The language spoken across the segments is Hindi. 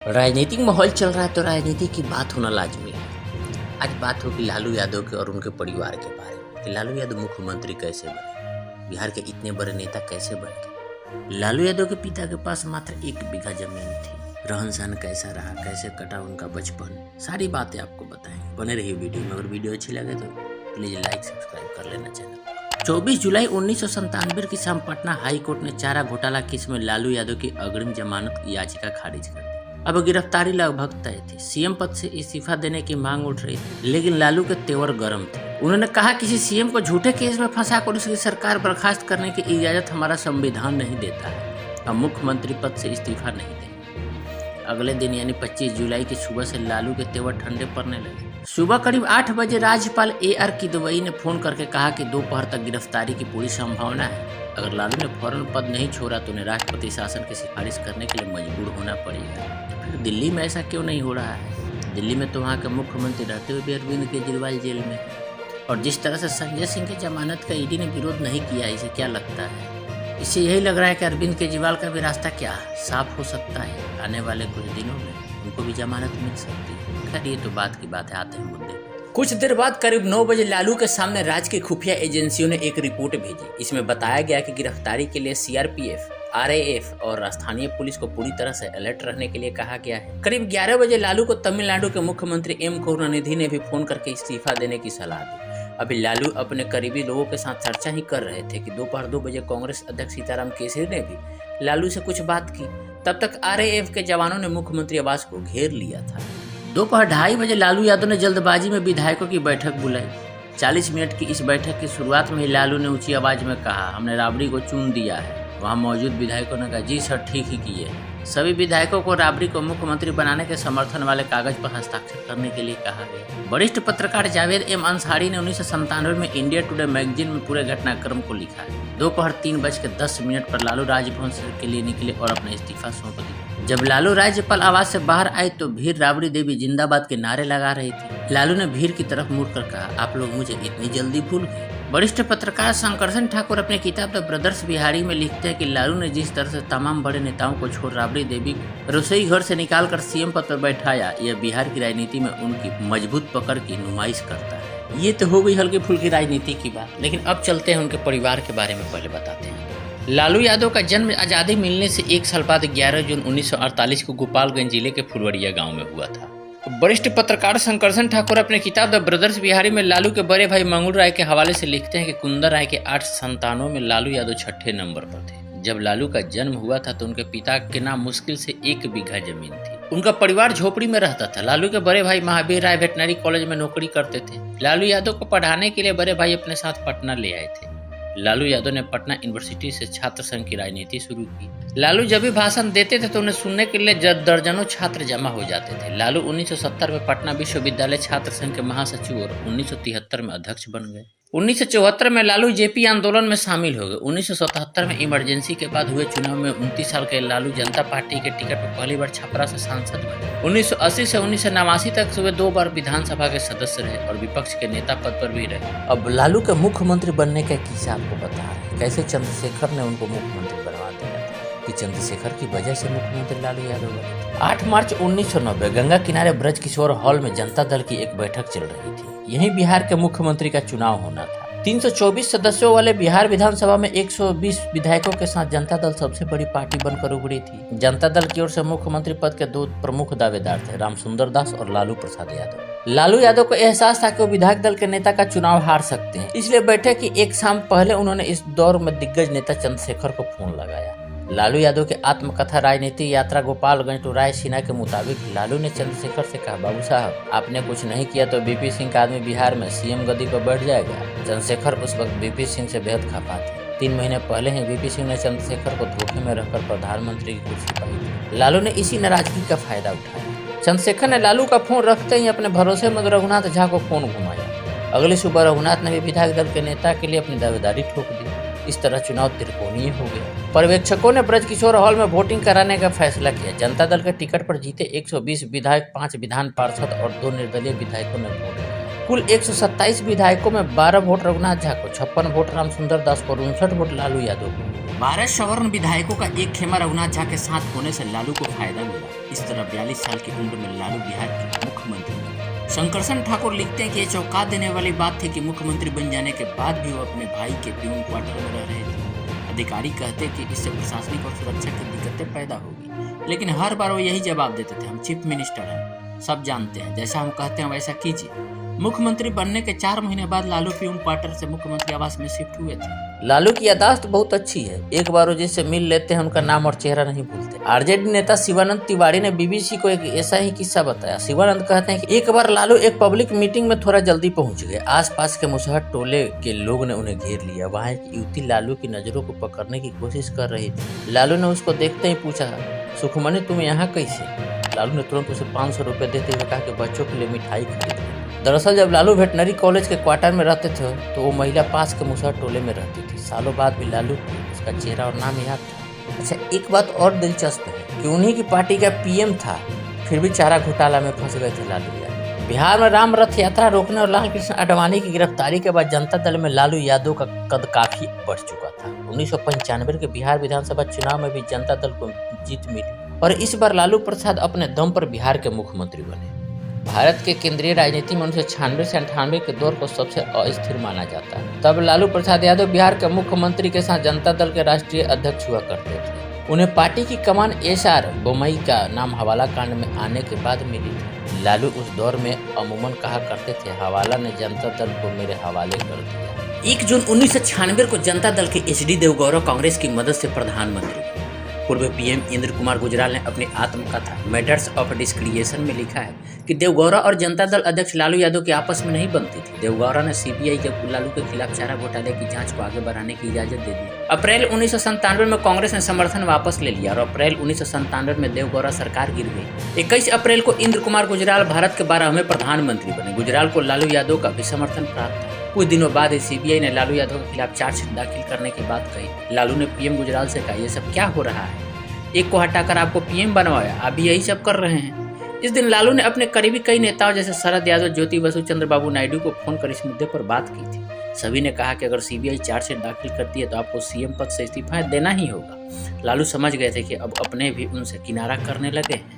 राजनीतिक माहौल चल रहा है तो राजनीति की बात होना लाजमी है। आज बात होगी लालू यादव के और उनके परिवार के बारे में कि लालू यादव मुख्यमंत्री कैसे बने, बिहार के इतने बड़े नेता कैसे बन गए। लालू यादव के पिता के पास मात्र 1 बीघा जमीन थी। रहन सहन कैसा रहा, कैसे कटा उनका बचपन, सारी बातें आपको बताएंगे। बने रहिए वीडियो में। अगर वीडियो अच्छी लगे तो प्लीज लाइक सब्सक्राइब कर लेना चैनल। 24 जुलाई 1997 की शाम पटना हाई कोर्ट ने चारा घोटाला केस में लालू यादव की अग्रिम जमानत याचिका खारिज कर दी। अब गिरफ्तारी लगभग तय थी। सीएम पद से इस्तीफा देने की मांग उठ रही थी, लेकिन लालू के तेवर गर्म थे। उन्होंने कहा किसी सीएम को झूठे केस में फंसाकर उसकी सरकार बर्खास्त करने की इजाजत हमारा संविधान नहीं देता है। हम मुख्यमंत्री पद से इस्तीफा नहीं देंगे। अगले दिन यानी 25 जुलाई की सुबह से लालू के तेवर ठंडे पड़ने लगे। सुबह करीब 8 बजे राज्यपाल AR किदवई ने फोन करके कहा कि दोपहर तक गिरफ्तारी की पूरी संभावना है। अगर लालू ने फौरन पद नहीं छोड़ा तो उन्हें राष्ट्रपति शासन की सिफारिश करने के लिए मजबूर होना पड़ेगा। फिर दिल्ली में ऐसा क्यों नहीं हो रहा है? दिल्ली में तो वहाँ के मुख्यमंत्री रहते हुए भी अरविंद केजरीवाल जेल में, और जिस तरह से संजय सिंह की जमानत का ED ने विरोध नहीं किया, इसे क्या लगता है? इससे यही लग रहा है कि अरविंद केजरीवाल का भी रास्ता क्या साफ हो सकता है। आने वाले कुछ दिनों में उनको भी जमानत मिल सकती है। खैर ये तो बात की बात है, आते हैं मुद्दे। कुछ देर बाद करीब 9 बजे लालू के सामने राज्य की खुफिया एजेंसियों ने एक रिपोर्ट भेजी। इसमें बताया गया कि गिरफ्तारी के लिए CRPF, RAF और स्थानीय पुलिस को पूरी तरह से अलर्ट रहने के लिए कहा गया है। करीब 11 बजे लालू को तमिलनाडु के मुख्यमंत्री M करुणानिधि ने भी फोन करके इस्तीफा देने की सलाह दी। अभी लालू अपने करीबी लोगों के साथ चर्चा ही कर रहे थे कि दोपहर 2 बजे कांग्रेस अध्यक्ष सीताराम केसरी ने भी लालू से कुछ बात की। तब तक RAF के जवानों ने मुख्यमंत्री आवास को घेर लिया था। दोपहर 2:30 बजे लालू यादव ने जल्दबाजी में विधायकों की बैठक बुलाई। 40 मिनट की इस बैठक की शुरुआत में ही लालू ने ऊंची आवाज में कहा, हमने राबड़ी को चुन दिया है। वहां मौजूद विधायकों ने कहा, जी सर, ठीक ही किए। सभी विधायकों को राबड़ी को मुख्यमंत्री बनाने के समर्थन वाले कागज पर हस्ताक्षर करने के लिए कहा गया। वरिष्ठ पत्रकार जावेद M अंसारी ने 1997 में इंडिया टुडे मैगजीन में पूरे घटनाक्रम को लिखा है। दोपहर 3:10 पर लालू राजभवन के लिए निकले और अपना इस्तीफा सौंप दिया। जब लालू राज्यपाल आवास से बाहर आए तो भीड़ राबड़ी देवी जिंदाबाद के नारे लगा रही थी। लालू ने भीड़ की तरफ मुड़कर कहा, आप लोग मुझे इतनी जल्दी भूल गए? वरिष्ठ पत्रकार शंकरसन ठाकुर अपने किताब द ब्रदर्स बिहारी में लिखते हैं कि लालू ने जिस तरह से तमाम बड़े नेताओं को छोड़ राबड़ी देवी रसोई घर से निकालकर CM पद पर बैठाया, यह बिहार की राजनीति में उनकी मजबूत पकड़ की नुमाइश करता है। ये तो हो गई हल्की फुल्की राजनीति की बात, लेकिन अब चलते हैं उनके परिवार के बारे में। पहले बताते हैं लालू यादव का जन्म आज़ादी मिलने से 1 साल बाद 11 जून 1948 को गोपालगंज जिले के फुलवरिया गाँव में हुआ था। वरिष्ठ पत्रकार शंकरसन ठाकुर अपने किताब द ब्रदर्स बिहारी में लालू के बड़े भाई मंगुल राय के हवाले से लिखते हैं कि कुंदन राय के 8 संतानों में लालू यादव 6ठे नंबर पर थे। जब लालू का जन्म हुआ था तो उनके पिता के नाम मुश्किल से 1 बीघा जमीन थी। उनका परिवार झोपड़ी में रहता था। लालू के बड़े भाई महावीर राय वेटनरी कॉलेज में नौकरी करते थे। लालू यादव को पढ़ाने के लिए बड़े भाई अपने साथ पटना ले आए थे। लालू यादव ने पटना यूनिवर्सिटी से छात्र संघ की राजनीति शुरू की। लालू जब भी भाषण देते थे तो उन्हें सुनने के लिए दर्जनों छात्र जमा हो जाते थे। लालू 1970 में पटना विश्वविद्यालय छात्र संघ के महासचिव और 1973 में अध्यक्ष बन गए। 1974 में लालू JP आंदोलन में शामिल हो गए। 1977 में इमरजेंसी के बाद हुए चुनाव में 29 साल के लालू जनता पार्टी के टिकट पर पहली बार छपरा से सांसद बने। 1980 से 1989 तक वे 2 बार विधानसभा के सदस्य रहे और विपक्ष के नेता पद पर भी रहे। अब लालू के मुख्यमंत्री बनने का किस्सा आपको बता रहे हैं, कैसे चंद्रशेखर ने उनको मुख्यमंत्री बनवा दिया कि चंद्रशेखर की वजह से मुख्यमंत्री लालू यादव बने। 8 मार्च 1990 गंगा किनारे ब्रज किशोर हॉल में जनता दल की एक बैठक चल रही थी। यहीं बिहार के मुख्यमंत्री का चुनाव होना था। 324 सदस्यों वाले बिहार विधानसभा में 120 विधायकों के साथ जनता दल सबसे बड़ी पार्टी बनकर उभरी थी। जनता दल की ओर से मुख्यमंत्री पद के 2 प्रमुख दावेदार थे, रामसुंदर दास और लालू प्रसाद यादव। लालू यादव को एहसास था कि वो विधायक दल के नेता का चुनाव हार सकते हैं, इसलिए बैठक की 1 शाम पहले उन्होंने इस दौर में दिग्गज नेता चंद्रशेखर को फोन लगाया। लालू यादव के आत्मकथा राजनीति यात्रा गोपालगंज टू रायसीना के मुताबिक लालू ने चंद्रशेखर से कहा, बाबू साहब आपने कुछ नहीं किया तो VP सिंह का आदमी बिहार में CM गद्दी पर बैठ जाएगा। चंद्रशेखर उस वक्त VP सिंह से बेहद खफा थे। 3 महीने पहले ही VP सिंह ने चंद्रशेखर को धोखे में रखकर प्रधानमंत्री की कुर्सी पाई थी। लालू ने इसी नाराजगी का फायदा उठाया। चंद्रशेखर ने लालू का फोन रखते ही अपने भरोसेमंद रघुनाथ झा को फोन घुमाया। अगली सुबह रघुनाथ ने भी विधायक दल के नेता के लिए अपनी दावेदारी ठोक दी। इस तरह चुनाव त्रिकोणीय हो गया। पर्यवेक्षकों ने ब्रज किशोर हॉल में वोटिंग कराने का फैसला किया। जनता दल के टिकट पर जीते 120 विधायक, 5 विधान पार्षद और 2 निर्दलीय विधायकों ने वोट दिया। कुल 127 विधायकों में 12 वोट रघुनाथ झा को, 56 वोट रामसुंदर दास को और 59 वोट लालू यादव को। 12 सवर्ण विधायकों का एक खेमा रघुनाथ झा के साथ होने से लालू को फायदा मिला। इस तरह 42 साल की उम्र में लालू बिहार के मुख्यमंत्री बने। शंकरसन ठाकुर लिखते हैं कि ये चौंका देने वाली बात थी कि मुख्यमंत्री बन जाने के बाद भी वो अपने भाई के प्यून क्वार्टर में रह रहे थे। अधिकारी कहते कि इससे प्रशासनिक और सुरक्षा की दिक्कतें पैदा होगी, लेकिन हर बार वो यही जवाब देते थे, हम चीफ मिनिस्टर हैं, सब जानते हैं, जैसा हम कहते हैं वैसा कीजिए। मुख्यमंत्री बनने के 4 महीने बाद लालू प्यून क्वार्टर से मुख्यमंत्री आवास में शिफ्ट हुए थे। लालू की याददाश्त बहुत अच्छी है, एक बार वो जिससे मिल लेते हैं उनका नाम और चेहरा नहीं भूलते। आरजेडी नेता शिवानंद तिवारी ने बीबीसी को एक ऐसा ही किस्सा बताया। शिवानंद कहते हैं कि एक बार लालू एक पब्लिक मीटिंग में थोड़ा जल्दी पहुंच गए। आसपास के मुसहर टोले के लोग ने उन्हें घेर लिया। वहाँ एक युवती लालू की नजरों को पकड़ने की कोशिश कर रही थी। लालू ने उसको देखते ही पूछा, सुखमनी तुम यहाँ कैसे? लालू ने तुरंत उसे 500 रुपए देते हुए कहा कि बच्चों के लिए मिठाई खरीद। दरअसल जब लालू वेटनरी कॉलेज के क्वार्टर में रहते थे तो वो महिला पास के मुसहर टोले में रहती थी। सालों बाद भी लालू को उसका चेहरा और नाम याद था। अच्छा, एक बात और दिलचस्प है कि उन्हीं की पार्टी का पीएम था, फिर भी चारा घोटाला में फंस गए थे लालू यादव। बिहार में राम रथ यात्रा रोकने और लाल कृष्ण आडवाणी की गिरफ्तारी के बाद जनता दल में लालू यादव का कद काफी बढ़ चुका था। 1995 के बिहार विधानसभा चुनाव में भी जनता दल को जीत मिली और इस बार लालू प्रसाद अपने दम पर बिहार के मुख्यमंत्री बने। भारत के केंद्रीय राजनीति में 1996 से 98 के दौर को सबसे अस्थिर माना जाता है। तब लालू प्रसाद यादव बिहार के मुख्यमंत्री के साथ जनता दल के राष्ट्रीय अध्यक्ष हुआ करते थे। उन्हें पार्टी की कमान एसआर बोमई का नाम हवाला कांड में आने के बाद मिली थी। लालू उस दौर में अमूमन कहा करते थे, हवाला ने जनता दल को मेरे हवाले कर दिया। 1 जून 1996 को जनता दल के एचडी देवगौड़ा कांग्रेस की मदद से प्रधानमंत्री। पूर्व पीएम इंद्र कुमार गुजराल ने अपनी आत्मकथा मैटर्स ऑफ डिस्क्रिएशन में लिखा है कि देवगौड़ा और जनता दल अध्यक्ष लालू यादव की आपस में नहीं बनती थी। देवगौड़ा ने सीबीआई के लालू के खिलाफ चारा घोटाले की जांच को आगे बढ़ाने की इजाजत दे दी। अप्रैल 1997 में कांग्रेस ने समर्थन वापस ले लिया और अप्रैल 1997 में देवगौड़ा सरकार गिर गई। 21 अप्रैल को इंद्र कुमार गुजराल भारत के 12वें प्रधानमंत्री बने। गुजराल को लालू यादव का भी समर्थन प्राप्त था। कुछ दिनों बाद सीबीआई ने लालू यादव के खिलाफ चार्जशीट दाखिल करने की बात कही। लालू ने पीएम गुजराल से कहा, ये सब क्या हो रहा है? एक को हटाकर आपको पीएम बनवाया, आप भी यही सब कर रहे हैं। इस दिन लालू ने अपने करीबी कई नेताओं जैसे शरद यादव, ज्योति बसु, चंद्रबाबू नायडू को फोन कर इस मुद्दे पर बात की थी। सभी ने कहा कि अगर सीबीआई चार्जशीट दाखिल करती है तो आपको सीएम पद से इस्तीफा देना ही होगा। लालू समझ गए थे कि अब अपने भी उनसे किनारा करने लगे हैं।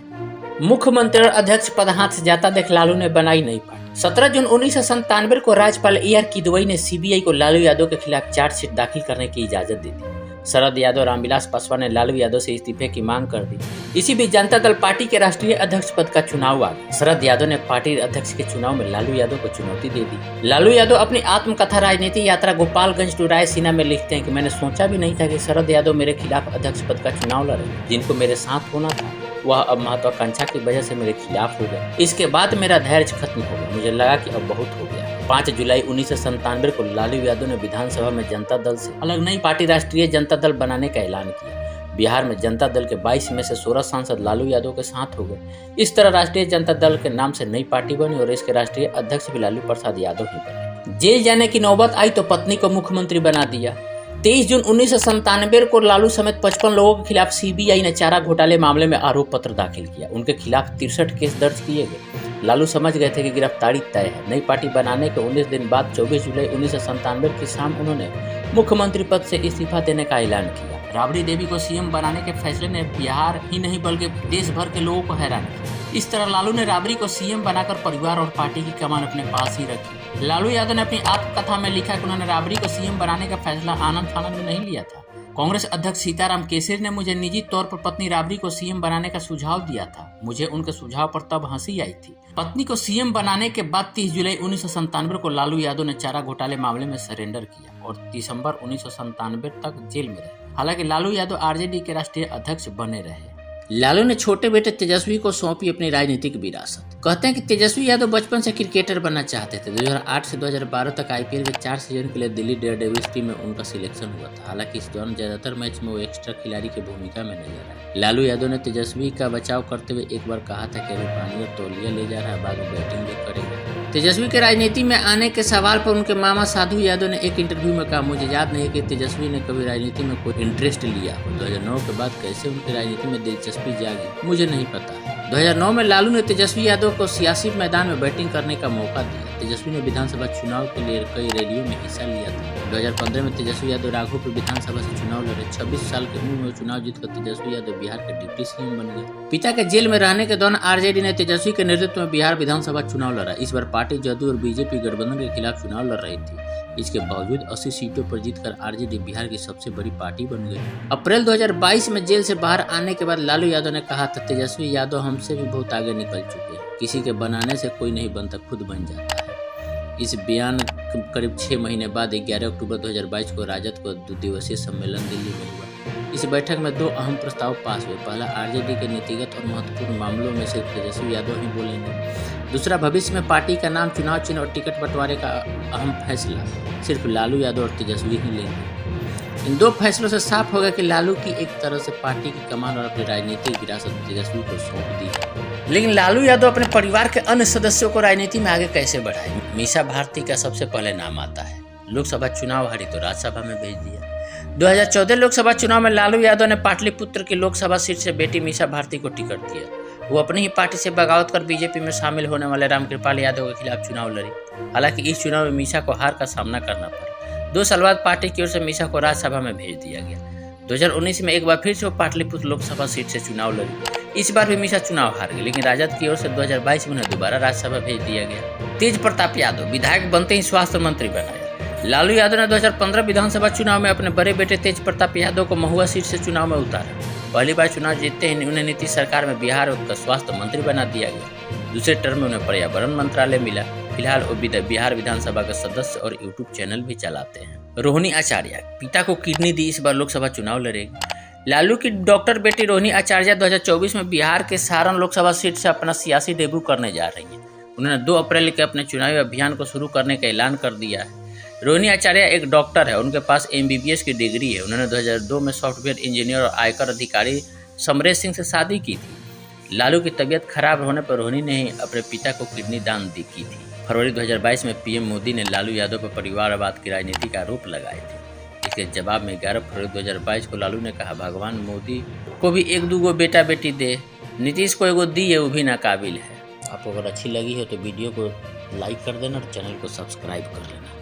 मुख्यमंत्री और अध्यक्ष पद हाथ से जाता देख लालू ने बनाई नई पार्टी। 17 जून 1997 को राज्यपाल AR किदवई ने सीबीआई को लालू यादव के खिलाफ चार्जशीट दाखिल करने की इजाजत दे दी। शरद यादव, रामविलास पासवान ने लालू यादव से इस्तीफे की मांग कर दी। इसी बीच जनता दल पार्टी के राष्ट्रीय अध्यक्ष पद का चुनाव आ गया। शरद यादव ने पार्टी अध्यक्ष के चुनाव में लालू यादव को चुनौती दे दी। लालू यादव अपनी आत्मकथा राजनीति यात्रा गोपालगंज टू रायसीना में लिखते हैं कि मैंने सोचा भी नहीं था कि शरद यादव मेरे खिलाफ अध्यक्ष पद का चुनाव लड़ेंगे। जिनको मेरे साथ होना था वह अब महत्वाकांक्षा की वजह से मेरे खिलाफ हो गए। इसके बाद मेरा धैर्य खत्म हो गया। मुझे लगा कि अब बहुत हो गया। 5 जुलाई 1997 को लालू यादव ने विधानसभा में जनता दल से अलग नई पार्टी राष्ट्रीय जनता दल बनाने का ऐलान किया। बिहार में जनता दल के 22 में से 16 सांसद लालू यादव के साथ हो गए। इस तरह राष्ट्रीय जनता दल के नाम से नई पार्टी बनी और इसके राष्ट्रीय अध्यक्ष भी लालू प्रसाद यादव ही बने। जेल जाने की नौबत आई तो पत्नी को मुख्यमंत्री बना दिया। 23 जून 1997 को लालू समेत 55 लोगों के खिलाफ सीबीआई ने चारा घोटाले मामले में आरोप पत्र दाखिल किया। उनके खिलाफ 63 केस दर्ज किए गए। लालू समझ गए थे कि गिरफ्तारी तय है। नई पार्टी बनाने के 19 दिन बाद 24 जुलाई 1997 की शाम उन्होंने मुख्यमंत्री पद से इस्तीफा देने का ऐलान किया। राबड़ी देवी को सीएम बनाने के फैसले ने बिहार ही नहीं बल्कि देश भर के लोगों को हैरान किया। इस तरह लालू ने राबड़ी को सीएम बनाकर परिवार और पार्टी की कमान अपने पास ही रखी। लालू यादव ने अपनी आत्मकथा में लिखा कि उन्होंने राबड़ी को सीएम बनाने का फैसला आनंद फानंद में नहीं लिया था। कांग्रेस अध्यक्ष सीताराम केसरी ने मुझे निजी तौर पर पत्नी राबड़ी को सीएम बनाने का सुझाव दिया था। मुझे उनके सुझाव पर तब हंसी आई थी। पत्नी को सीएम बनाने के बाद 30 जुलाई 1997 को लालू यादव ने चारा घोटाले मामले में सरेंडर किया और दिसंबर 1997 तक जेल में रहे। हालांकि लालू यादव आरजेडी के राष्ट्रीय अध्यक्ष बने रहे। लालू ने छोटे बेटे तेजस्वी को सौंपी अपनी राजनीतिक विरासत। कहते हैं कि तेजस्वी यादव बचपन से क्रिकेटर बनना चाहते थे। 2008 से 2012 तक आईपीएल के 4 सीजन के लिए दिल्ली डेयरडेविल्स टीम में उनका सिलेक्शन हुआ था। हालांकि इस दौरान ज्यादातर मैच में वो एक्स्ट्रा खिलाड़ी की भूमिका में नजर आए। लालू यादव ने तेजस्वी का बचाव करते हुए एक बार कहा था कि अभी पानी और तौलिया ले जा रहा है, बाद में बैटिंग भी करेगा। तेजस्वी के राजनीति में आने के सवाल पर उनके मामा साधु यादव ने एक इंटरव्यू में कहा, मुझे याद नहीं कि तेजस्वी ने कभी राजनीति में कोई इंटरेस्ट लिया। 2009 के बाद कैसे उनकी राजनीति में दिलचस्पी जागी मुझे नहीं पता। 2009 में लालू ने तेजस्वी यादव को सियासी मैदान में बैटिंग करने का मौका दिया। तेजस्वी ने विधानसभा चुनाव के लिए कई रैलियों में हिस्सा लिया था। 2015 में तेजस्वी यादव राघोपुर विधानसभा से चुनाव लड़े। 26 साल की उम्र में चुनाव जीतकर तेजस्वी यादव बिहार के डिप्टी सीएम बन गए। पिता के जेल में रहने के दौरान आरजेडी ने तेजस्वी के नेतृत्व में बिहार विधानसभा चुनाव लड़ा। इस बार पार्टी जदयू और बीजेपी गठबंधन के खिलाफ चुनाव लड़ रही थी। इसके बावजूद 80 सीटों पर जीतकर आरजेडी बिहार की सबसे बड़ी पार्टी बन गई। अप्रैल 2022 में जेल से बाहर आने के बाद लालू यादव ने कहा था, तेजस्वी यादव हमसे भी बहुत आगे निकल चुके हैं। किसी के बनाने से कोई नहीं बनता, खुद बन जाता है। इस बयान करीब 6 महीने बाद 11 अक्टूबर 2022 को राजद को 2 दिवसीय सम्मेलन दिल्ली में हुआ। इस बैठक में 2 अहम प्रस्ताव पास हुए। पहला, आरजेडी के नीतिगत और महत्वपूर्ण मामलों में सिर्फ तेजस्वी यादव ही बोलेंगे। दूसरा, भविष्य में पार्टी का नाम, चुनाव चिन्ह और टिकट बंटवारे का अहम फैसला सिर्फ लालू यादव और तेजस्वी ही लेंगे। इन 2 फैसलों से साफ हो गया कि लालू की एक तरह से पार्टी की कमान और अपनी राजनीतिक विरासत तेजस्वी को सौंप दी है। लेकिन लालू यादव अपने परिवार के अन्य सदस्यों को राजनीति में आगे कैसे बढ़ाए? मीसा भारती का सबसे पहले नाम आता है। लोकसभा चुनाव हारी तो राज्यसभा में भेज दिया। 2014 लोकसभा चुनाव में लालू यादव ने पाटलिपुत्र की लोकसभा सीट से बेटी मीसा भारती को टिकट दिया। वो अपनी ही पार्टी से बगावत कर बीजेपी में शामिल होने वाले रामकृपाल यादव के खिलाफ चुनाव लड़ी। हालांकि इस चुनाव में मीसा को हार का सामना करना पड़ा। 2 साल बाद पार्टी की ओर से मीसा को राज्यसभा में भेज दिया गया। 2019 में एक बार फिर से वो पाटलिपुत्र लोकसभा सीट से चुनाव लड़ी। इस बार भी मीसा चुनाव हार गई, लेकिन राजद की ओर से 2022 में उन्हें दोबारा राज्यसभा भेज दिया गया। तेज प्रताप यादव विधायक बनते ही स्वास्थ्य मंत्री बनाया। लालू यादव ने 2015 विधानसभा चुनाव में अपने बड़े बेटे तेज प्रताप यादव को महुआ सीट से चुनाव में उतारा। पहली बार चुनाव जीतते ही उन्हें नीतीश सरकार में बिहार का स्वास्थ्य मंत्री बना दिया गया। दूसरे टर्म में उन्हें पर्यावरण मंत्रालय मिला। फिलहाल वो बिहार विधानसभा के सदस्य और यूट्यूब चैनल भी चलाते हैं। रोहिणी आचार्य पिता को किडनी दी, इस बार लोकसभा चुनाव लड़ेगी। लालू की डॉक्टर बेटी रोहिणी आचार्य 2024 में बिहार के सारण लोकसभा सीट से अपना सियासी डेब्यू करने जा रही हैं। उन्होंने 2 अप्रैल के अपने चुनावी अभियान को शुरू करने का ऐलान कर दिया है। रोहिणी आचार्य एक डॉक्टर है, उनके पास MBBS की डिग्री है। उन्होंने 2002 में सॉफ्टवेयर इंजीनियर और आयकर अधिकारी समरेश सिंह से शादी की थी। लालू की तबीयत खराब होने पर रोहिणी ने ही अपने पिता को किडनी दान दी की थी। फरवरी 2022 में PM मोदी ने लालू यादव पर परिवारवाद की राजनीति का आरोप लगाए थे। इसके जवाब में 11 फरवरी 2022 को लालू ने कहा, भगवान मोदी को भी 1-2 बेटा बेटी दे, नीतीश को एगो दी है, वो भी नाकाबिल है। आपको अगर अच्छी लगी है तो वीडियो को लाइक कर देना और चैनल को सब्सक्राइब कर लेना।